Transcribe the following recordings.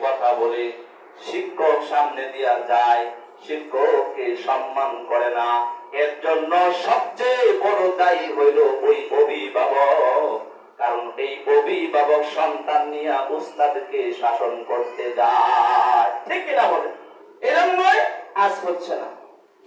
কথা বলে, শিক্ষক সামনে দিয়া যায়, শিক্ষককে সম্মান করে না। এর জন্য সবচেয়ে বড় দায়ী হইল ওই অভিভাবক। কারণ এই অভিভাবক সন্তান নিয়ে উস্তাদকে শাসন করতে যায়, ঠিক কিনা বলে? এজন্যই আজ হচ্ছে না।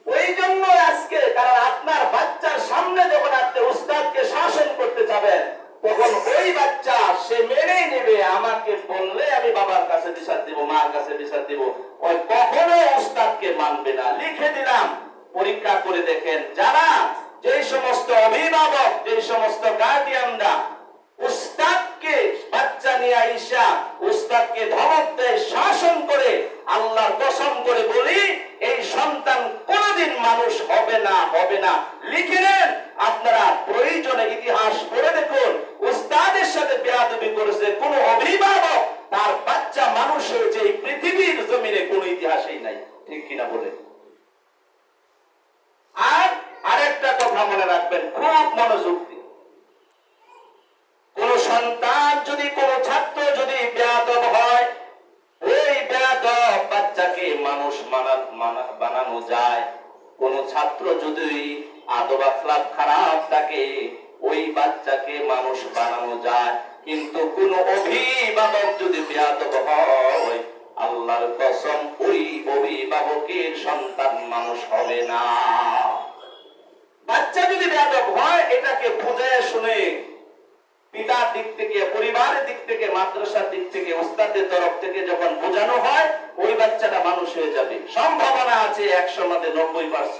ওই জন্য আজকে, কারণ আপনার বাচ্চার সামনে যখন আপনি উস্তাদকে শাসন করতে যাবেন, তখন ওই বাচ্চা সে মেনেই নেবে, আমাকে বললে আমি বাবার কাছে বিচার দিব, মার কাছে বিচার দিব। ওই কখনো উস্তাদকে মানবে না। লিখে দিলাম, পরীক্ষা করে দেখেন। যারা, যেই সমস্ত অভিভাবক, যেই সমস্ত গার্ডিয়ানরা উস্তাদকে বাচ্চা নিয়ে আইসা উস্তাদকে ধমক দেয়, শাসন করে, আল্লাহর কসম করে বলি এই সন্তান কোনদিন মানুষ হবে না, হবে না। লিখে নেন, আপনারা প্রয়োজনে ইতিহাস পড়ে দেখুন, উস্তাদের সাথে বেয়াদবি করেছে কোন অভিভাবক, তার বাচ্চা মানুষ হয়েছে এই পৃথিবীর জমিনে কোন ইতিহাসেই নাই, ঠিক কিনা বলে? আর আরেকটা কথা মনে রাখবেন, খুব মনোযোগ দিয়ে, কোন সন্তান যদি, কোন ছাত্র যদি বেয়াদব হয়, ওই বেয়াদব বাচ্চাকে মানুষ বানানো যায়। কোন ছাত্র যদি আদব আখলাক খারাপ থাকে, ওই বাচ্চাকে মানুষ বানানো যায়। কিন্তু কোন অভিভাবক যদি বেয়াদব হয়, আল্লাহর কসম ওই অভিভাবকের সন্তান মানুষ হবে না। বাচ্চা যদি বেয়াদব হয়, এটাকে বুঝে শুনে পিতার দিক থেকে, পরিবারের দিক থেকে, মাদ্রাসার দিক থেকে, উস্তাদের তরফ থেকে যখন বোঝানো হয়, ওই বাচ্চাটা মানুষ হয়ে যাবে। সম্ভাবনা আছে 100 মধ্যে 90%।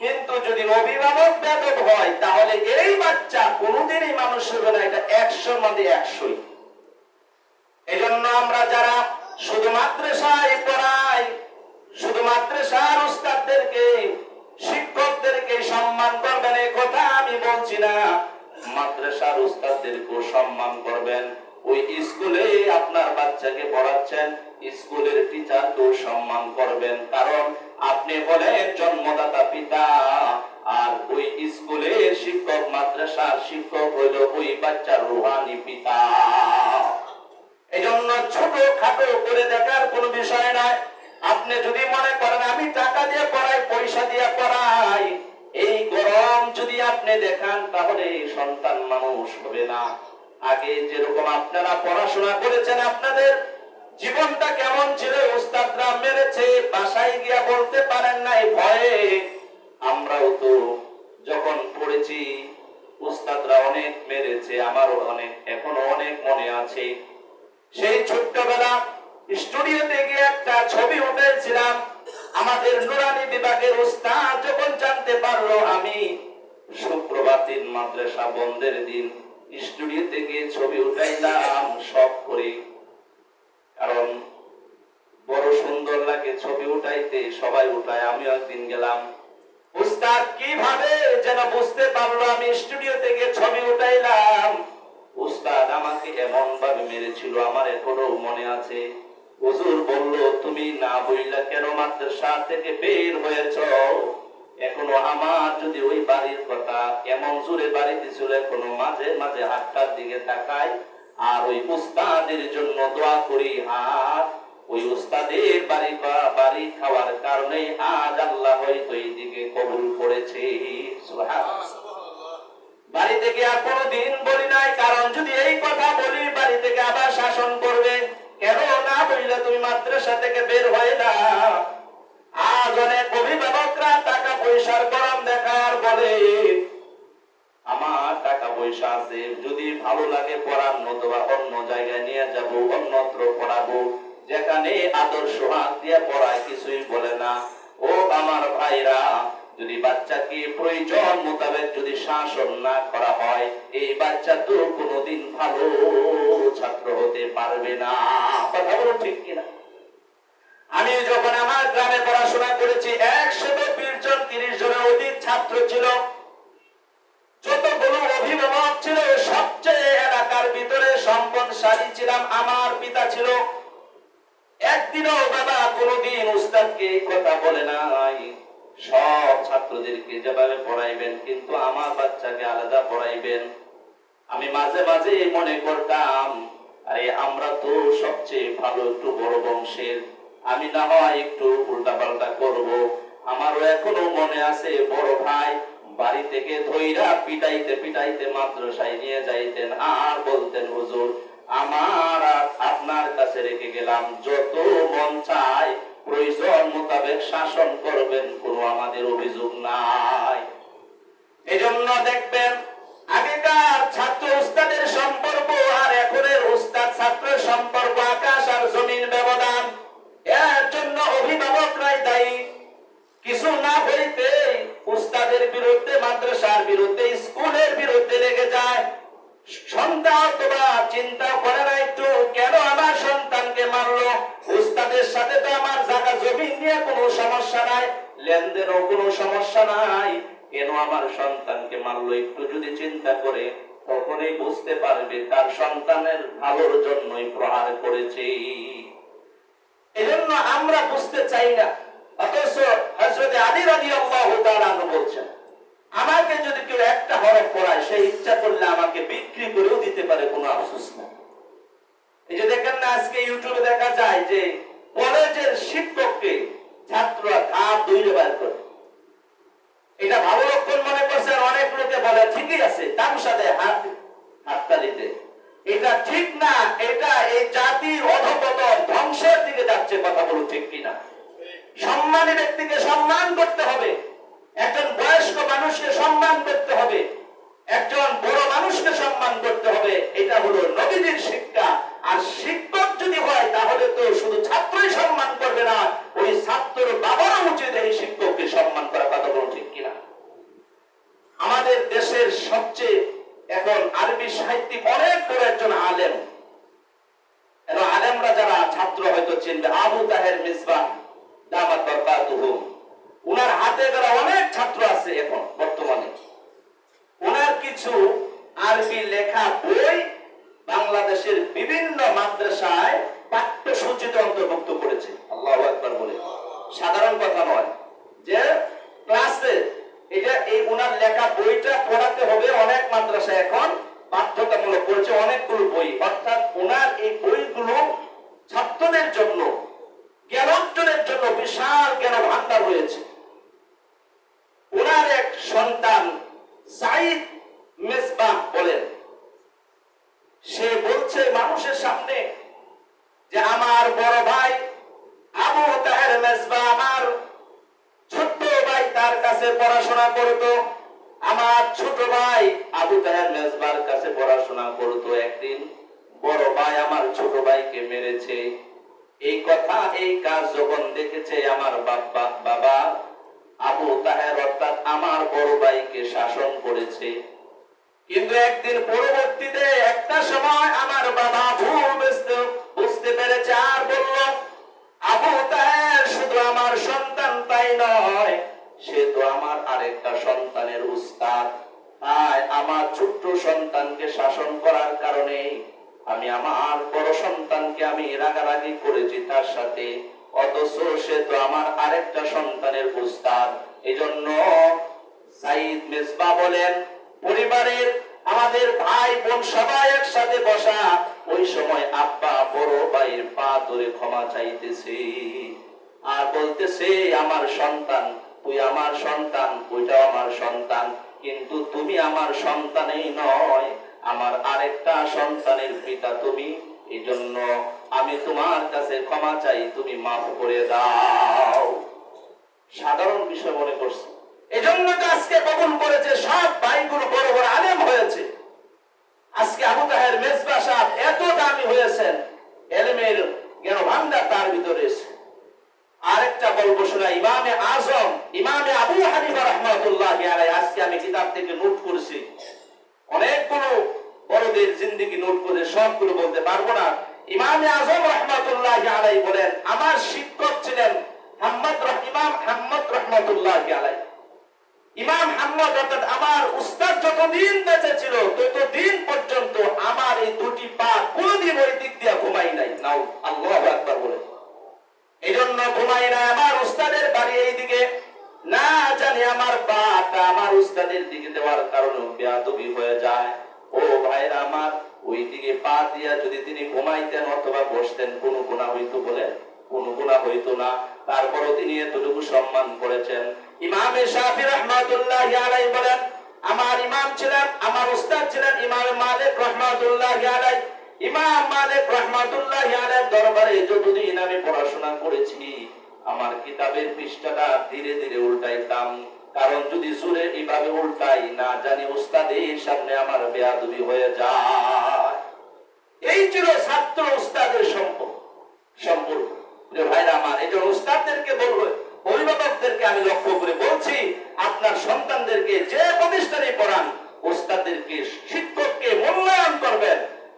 কিন্তু যদি অভিভাবক বেয়াদব হয়, তাহলে এই বাচ্চা কোনোদিনই মানুষ হবে না, এটা 100 মধ্যে 100। এই জন্য আমরা যারা শুধু মাদ্রাসায় পড়াই, শুধু মাদ্রাসার উস্তাদদেরকে, শিক্ষকদেরকে সম্মান করবেন, এই কথা আমি বলছি না। মাদ্রাসার উস্তাদদেরকে সম্মান করবেন। ওই স্কুলে আপনার বাচ্চাকে পড়াচ্ছেন, স্কুলের টিচারকেও সম্মান করবেন। কারণ আপনি হলেন জন্মদাতা পিতা, আর ওই স্কুলের শিক্ষক, মাদ্রাসার শিক্ষক হইল ওই বাচ্চার রুহানি পিতা। এজন্য ছোট খাটো করে দেখার কোনো বিষয় নয়। আপনি যদি মনে করেন আমি টাকা দিয়ে পড়াই, পয়সা দিয়ে পড়াই, এই গরম যদি আপনি দেখান, তাহলে সন্তান মানুষ হবে না। আগে যেরকম আপনারা পড়াশোনা করেছেন, আপনাদের জীবনটা কেমন ছিল, উস্তাদরা মেরেছে, বাসায় গিয়া বলতে পারেন না এই ভয়ে। আমরাও তো যখন পড়েছি, উস্তাদরা অনেক মেরেছে, আমারও অনেক, এখনো অনেক মনে আছে। সেই ছোট্টবেলা স্টুডিওতে গিয়ে একটা ছবি উঠেছিলাম। আমাদের নুরানি বিভাগের উস্তাদ যখন জানতে পারলো আমি শুক্রবার দিন মাদ্রাসা বন্ধের দিন স্টুডিওতে গিয়ে ছবি উঠাইলাম শখ করে, কারণ বড় সুন্দর লাগে ছবি উঠাইতে, সবাই উঠায়, আমিও একদিন গেলাম। উস্তাদ কিভাবে যেন বুঝতে পারলো আমি স্টুডিওতে গিয়ে ছবি উঠাইলাম। উস্তাদ আমাকে এমন ভাবে মেরেছিল, আমার এখনো মনে আছে। হুজুর বলল, তুমি না বইলা কেন মাদ্রাসা থেকে বের হয়েছ? এখনো আমার যদি ওই বাড়ির কথা, এমন জোরে বাড়ি দিছিল, এখনো মাঝে মাঝে হাতটার দিকে তাকাই আর ওই উস্তাদের জন্য দোয়া করি। হাত ওই উস্তাদের বাড়ি খাওয়ার কারণে আজ আল্লাহ হয়তো এই দিকে কবুল করেছে। বাড়ি থেকে আর কোনোদিন বলি নাই, কারণ যদি এই কথা বলি বাড়ি থেকে আবার শাসন করবে। কেন না বললে তুমি মাদ্রাসা থেকে বের হয়ে না? আজ অনেক অভিভাবকরা টাকা পয়সার গরম দেখার বলে আমার টাকা পয়সা আছে, যদি ভালো লাগে পড়ানো, অথবা অন্য জায়গায় নিয়ে যাব, অন্যত্র পড়াবো, যেখানে আদর্শ হাত দিয়ে পড়ায়, কিছুই বলে না। ও আমার ভাইরা, যদি বাচ্চাকে প্রয়োজন মোতাবেক যদি শাসন না করা হয়, এই বাচ্চা তো কোনোদিন ভালো ছাত্র হতে পারবে না। কথা বলো ঠিক কিনা? আমি যখন আমার গ্রামে পড়াশোনা করেছি, 120 জন 30 জনের অধিক ছাত্র ছিল। যতগুলো অভিভাবক ছিল, সবচেয়ে এলাকার ভিতরে সম্পদশালী ছিলাম আমার পিতা ছিল। একদিনও বাবা কোনোদিন উস্তাদকে এই কথা বলে নাই, সব ছাত্রদেরকে যেভাবে পড়াইবেন, কিন্তু আমার বাচ্চাকে আলাদা পড়াইবেন। আমি মাঝে মাঝে মনে করতাম আরে আমরা তো সবচেয়ে ভালো একটু বড় বংশের, আমি না হয় একটু উল্টাপাল্টা করব। আমারও এখনো মনে আছে বড় ভাই বাড়ি থেকে ধইরা পিটাইতে পিটাইতে মাদ্রাসায় নিয়ে যাইতেন, আর বলতেন হুজুর আমার আর আপনার কাছে রেখে গেলাম, যত মন চায় প্রয়োজন মোতাবেক শাসন করবেন, কোনো আমাদের অভিযোগ নাই। এজন্য দেখবেন আগেকার ছাত্র উস্তাদের সম্পর্ক আর এখনের উস্তাদ ছাত্রের সম্পর্ক আকাশ আর জমিন ব্যবধান। এর জন্য অভিভাবকরাই দায়ী। কিছু না হইতে উস্তাদের বিরুদ্ধে, মাদ্রাসার বিরুদ্ধে, স্কুলের বিরুদ্ধে লেগে যায়। সন্তান তোমরা চিন্তা করে না একটু, কেন আমার সন্তানকে মারলো? উস্তাদের সাথে তো আমার জায়গা জমি নিয়ে কোনো সমস্যা নাই, লেনদেনও কোনো সমস্যা নাই, কেন আমার সন্তানকে মারলো? একটু যদি চিন্তা করে তখনই বুঝতে পারবে তার সন্তানের ভালোর জন্যই প্রহার করেছে। এজন্য আমরা বুঝতে চাই না। অথচ হযরত আলী রাদিয়াল্লাহু তাআলা বলছেন, আমাকে যদি কেউ একটা হরফ পড়ায়, সে ইচ্ছা করলে আমাকে বিক্রি করেও দিতে পারে, কোনো আফসোস না। এই যে দেখেন না, আজকে ইউটিউবে দেখা যায় যে কলেজের শিক্ষককে ছাত্ররা ধাপ ধরে বের করে। এটা ভালো লক্ষণ মনে করছেন অনেক লোকে, বলে ঠিকই আছে, তামসা দেয় হাততালিতে। এটা ঠিক না, এটা এই জাতির অধঃপতন ধ্বংসের দিকে যাচ্ছে। কথা বলো ঠিক কিনা? সম্মানী ব্যক্তিকে সম্মান করতে হবে, একজন বয়স্ক মানুষকে সম্মান করতে হবে, একজন বড় মানুষকে সম্মান করতে হবে। এটা হলো নবীজির শিক্ষা। আর শিক্ষক যদি হয় তাহলে তো শুধু ছাত্রই সম্মান করবে না, ওই ছাত্রের বাবারও উচিত এই শিক্ষককে সম্মান করা। কথা বলো ঠিক কিনা? আমাদের দেশের সবচেয়ে এখন আরবি সাহিত্যিক অনেক বড় একজন আলেম, আলেমরা যারা ছাত্র হয়তো চিনবে, আবু তাহের মিসবাহ দামাত বরকাতুহু। উনার হাতে ধরা অনেক ছাত্র আছে এখন বর্তমানে। উনার কিছু আরবি লেখা বই বাংলাদেশের বিভিন্ন মাদ্রাসায় পাঠ্যসূচিতে অন্তর্ভুক্ত করেছে। আল্লাহু আকবার বলে, সাধারণ কথা নয় যে ক্লাসে এটা এই উনার লেখা বইটা পড়াতে হবে। অনেক মাদ্রাসা এখন বাধ্যতামূলক করেছে অনেকগুলো বই, অর্থাৎ উনার এই বইগুলো ছাত্রদের জন্য, জ্ঞান অর্জনের জন্য বিশাল জ্ঞান ভান্ডার রয়েছে। উনার এক সন্তান সাইদ মিসবাহ বলেন, সে বলছে মানুষের সামনে যে আমার বড় ভাই আবু তাহের মিসবাহ, আমার ছোট ভাই তার কাছে পড়াশোনা করতো, আমার ছোট ভাই আবু তাহের মিসবাহর কাছে পড়াশোনা করতো। একদিন বড় ভাই আমার ছোট ভাইকে মেরেছে। এই কথা, এই কাজ যখন দেখেছে আমার বাবা আবু তাহের, অর্থাৎ আমার বড় ভাইকে শাসন করেছে। কিন্তু একদিন পরবর্তীতে একটা সময় আমার বাবা ভুল বুঝতে পেরেছে, আর বলল আবু তাহের শুধু আমার সন্তান তাই নয়, সে তো আমার আরেকটা সন্তানের উস্তাদ। তাই আমার ছোট্ট সন্তানকে শাসন করার কারণে আমি আমার বড় সন্তানকে আমি রাগারাগি করেছি তার সাথে, অথচ সে তো আমার আরেকটা সন্তানের উস্তাদ। এজন্য সাইদ মিসবাহ বলেন, পরিবারের আমাদের ভাই বোন সবাই একসাথে বসা, ওই সময় আব্বা বড় ভাইয়ের পা ধরে ক্ষমা চাইতেছে আর বলতেছে, আমার সন্তান, তুই আমার সন্তান, ওইটাও আমার সন্তান, কিন্তু তুমি আমার সন্তানই নয়, আমার আরেকটা সন্তানের পিতা তুমি। এই জন্য আমি তোমার কাছে ক্ষমা চাই, তুমি মাফ করে দাও। সাধারণ বিষয় মনে করছে। এজন্য তো আজকে কবুল করেছে, সব ভাইগুলো বড় বড় আলেম হয়েছে। আজকে আবু তাহের মিসবাহ সাহেব এত দামি হয়েছেন, এলেমের জ্ঞান ভান্ডার তার ভিতরে। আরেকটা গল্প শোনা, ইমামে আজম ইমামে আবু হানিফা রাহমাতুল্লাহি আলাইহি, আজকে আমি কিতাব থেকে নোট করেছি অনেকগুলো বড়দের জিন্দেগি নোট করে, সবগুলো বলতে পারবো না। ইমামে আজম রাহমাতুল্লাহি আলাইহি বলেন, আমার শিক্ষক ছিলেন ইমাম হাম্মদ রাহমাতুল্লাহি আলাইহি। ইমাম হাম্মদ অর্থাৎ আমার উস্তাদ যতদিন বেঁচে ছিল ততদিন পর্যন্ত আমার এই দুটি পা কোনদিন ওই দিক দিয়ে ঘুমাই নাই। নাও আল্লাহু আকবার বলে, এই জন্য ঘুমাই নাই। আমার উস্তাদের বাড়ি এইদিকে, না জানি আমার পাটা আমার উস্তাদের দিকে দেওয়ার কারণে বেয়াদবি হয়ে যায়। ও ভাইরা আমার, ওইদিকে পা দিয়া যদি তিনি ঘুমাইতেন অথবা বসতেন কোনো গুনাহ হইতো বলে? কোনো গুনাহ হইতো না। তারপরও তিনি এতটুকু সম্মান করেছেন। ইমাম শাফি রাহমাতুল্লাহি আলাইহি বলেন, আমার ইমাম ছিলেন, আমার উস্তাদ ছিলেন ইমাম মালিক রাহমাতুল্লাহি আলাইহি। ইমাম মালিক রাহমাতুল্লাহি আলাইহির দরবারে যতদিন আমি পড়াশোনা করেছি, আমার কিতাবের পৃষ্ঠাটা ধীরে ধীরে উল্টাইতাম, কারণ যদি জোরে এইভাবে উল্টাই না জানি উস্তাদের সামনে আমার বেয়াদবি হয়ে যায়। এই ছিল ছাত্র উস্তাদের সম্পর্ক। ভাইরা আমার, এই যে উস্তাদদেরকে বলবো, অভিভাবকদেরকে আমি লক্ষ্য করে বলছি, আপনার সন্তানদেরকে যে প্রতিষ্ঠানে পড়ান, উস্তাদদেরকে, শিক্ষককে মূল্যায়ন করবেন।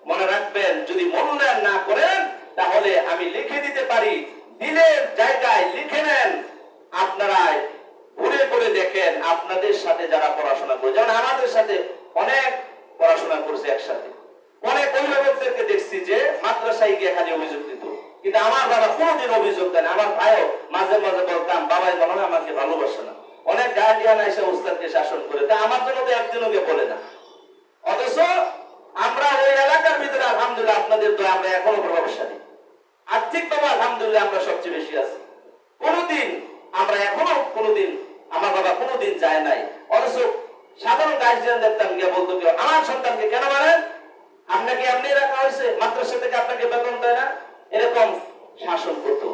মনে রাখবেন, যদি মূল্যায়ন না করেন তাহলে আমি লিখে দিতে পারি, দিলের জায়গায় লিখে নেন। আপনারা ঘুরে ঘুরে দেখেন, আপনাদের সাথে যারা পড়াশোনা করে, যেমন আমাদের সাথে অনেক পড়াশোনা করছে একসাথে, অনেক অভিভাবকদেরকে দেখছি যে মাদ্রাসায় গিয়ে খালি অভিযোগ দিত, কিন্তু আমার বাবা কোনোদিন অভিযোগ দেন। আমার ভাইও মাঝে মাঝে বলতাম, বাবাই মনে হয় আমাকে ভালোবাসে না। অনেক গার্ডিয়ান এসে উস্তাদকে শাসন করে, তা আমার জন্য তো একদিনও বলে না। অথচ আমরা ওই এলাকার ভিতরে আলহামদুলিল্লাহ আপনাদের তো আমরা এখনো প্রভাবশালী, আর্থিকভাবে আলহামদুলিল্লাহ আমরা সবচেয়ে বেশি আছি। কোনোদিন আমরা এখনো কোনোদিন আমার বাবা কোনোদিন যায় নাই। অথচ সাধারণ গার্জিয়ান দেখতাম গিয়ে বলতো, কেউ আমার সন্তানকে কেন মানেন, আপনাকে এমনি রাখা হয়েছে, মাদ্রাসা থেকে আপনাকে বেতন দেয় না, এরকম শাসন করতো।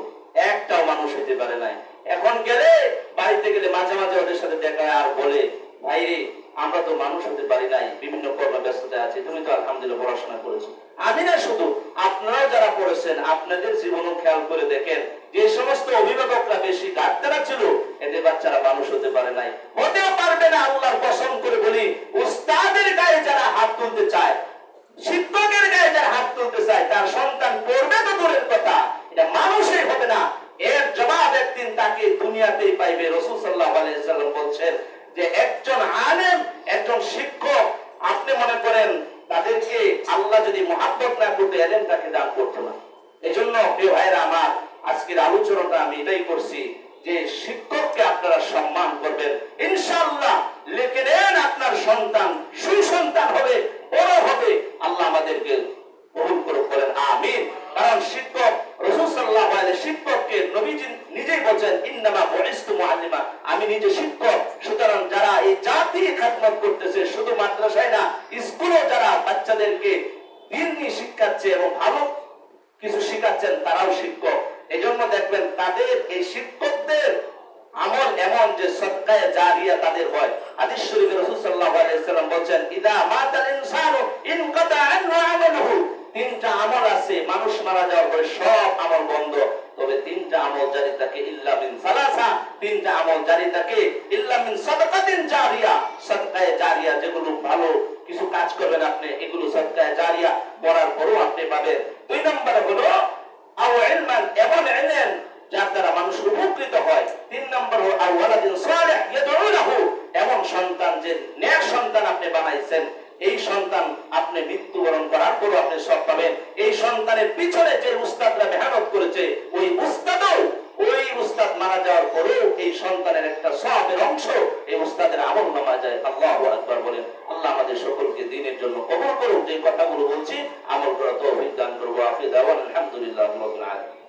একটাও মানুষ হইতে পারে নাই। এখন গেলে, বাড়িতে গেলে মাঝে মাঝে ওদের সাথে দেখা আর বলে, ভাই রে, আমরা তো মানুষ হতে পারি নাই, বিভিন্ন কর্ম ব্যস্ততা আছে, তুমি তো আলহামদুলিল্লাহ পড়াশোনা করেছো। আমি না শুধু, আপনারাও যারা পড়েছেন আপনাদের জীবনও খেয়াল করে দেখেন, যে সমস্ত অভিভাবকরা বেশি ডাক্তারা ছিল, এদের বাচ্চারা মানুষ হতে পারে নাই, হতেও পারবে না। আল্লাহর কসম করে বলি, উস্তাদের গায়ে যারা হাত তুলতে চায়, শিক্ষকের গায়ে যারা হাত তুলতে চায়, তার সন্তান পড়বে তো দূরের কথা, এটা মানুষই হবে না। এর জবাব একদিন তাকে দুনিয়াতেই পাইবে। রাসূল সাল্লাল্লাহু আলাইহি ওয়াসাল্লাম বলছেন যে একজন আলেম, একজন শিক্ষক, আপনি মনে করেন তাদেরকে আল্লাহ যদি মহব্বত না করতে, এলেম তাকে দান করতো না। এজন্য প্রিয় ভাইরা আমার, আজকের আলোচনাটা আমি এটাই করছি যে শিক্ষককে আপনারা সম্মান করবেন। ইনশাআল্লাহ লিখে নেন, আপনার সন্তান সুসন্তান হবে, বড় হবে। আল্লাহ আমাদেরকে কবুল করুক, বলেন আমিন। কারণ শিক্ষক, রাসূল সাল্লাল্লাহু আলাইহি শিক্ষককে নবীজি নিজেই বলেন, ইন্নামা বুইস্তু মুআল্লিমা, আমি নিজে শিক্ষক। সুতরাং যারা এই জাতি খেদমত করতেছে, শুধু মাদ্রাসায় না, স্কুলে যারা বাচ্চাদেরকে দ্বীনি শিক্ষাচ্ছে এবং ভালো কিছু শিখাচ্ছেন, তারাও শিক্ষক। এজন্য দেখবেন তাদের, এই শিক্ষকদের আমল এমন যে সদকায়ে জারিয়া তাদের হয়। হাদিস শরীফে রাসূল সাল্লাল্লাহু আলাইহি ওয়াসাল্লাম বলেন, ইদা মাতাল ইনসানু ইনকাতা আনহু আমালুহু, তিনটা আমল আছে, মানুষ মারা যাওয়ার পরে সব আমল বন্ধ, তবে তিনটা আমল জারি থাকে, ইল্লা মিন সালাসা, তিনটা আমল জারি থাকে, ইল্লা মিন সাদাকাতিন জারিয়া, সদকায়ে জারিয়া, যেগুলো ভালো কিছু কাজ করবেন আপনি, এগুলো সদকায়ে জারিয়া করার পরও আপনি পাবেন। দুই নম্বরে হলো আও ইলমান, এমন ইলম যার দ্বারা মানুষ উপকৃত হয়। তিন নম্বর হলো আও ওয়ালাদিন সালিহ ইয়াদউ লাহু, এমন সন্তান যে নেক সন্তান আপনি বানাইছেন, এই সন্তান আপনি মৃত্যুবরণ করার পরও আপনি সব পাবেন। এই সন্তানের পিছনে যে উস্তাদরা মেহনত করেছে, ওই উস্তাদও, ওই উস্তাদ মারা যাওয়ার পরেও এই সন্তানের একটা সওয়াবের অংশ এই উস্তাদের আমল নামা যায়। আল্লাহু আকবার বলেন। আল্লাহ আমাদের সকলকে দ্বীনের জন্য কবুল করুক। যে কথাগুলো বলছি আমল করার তৌফিক দান করুন। আখির দাওয়ানা আলহামদুলিল্লাহি রাব্বিল আলামিন।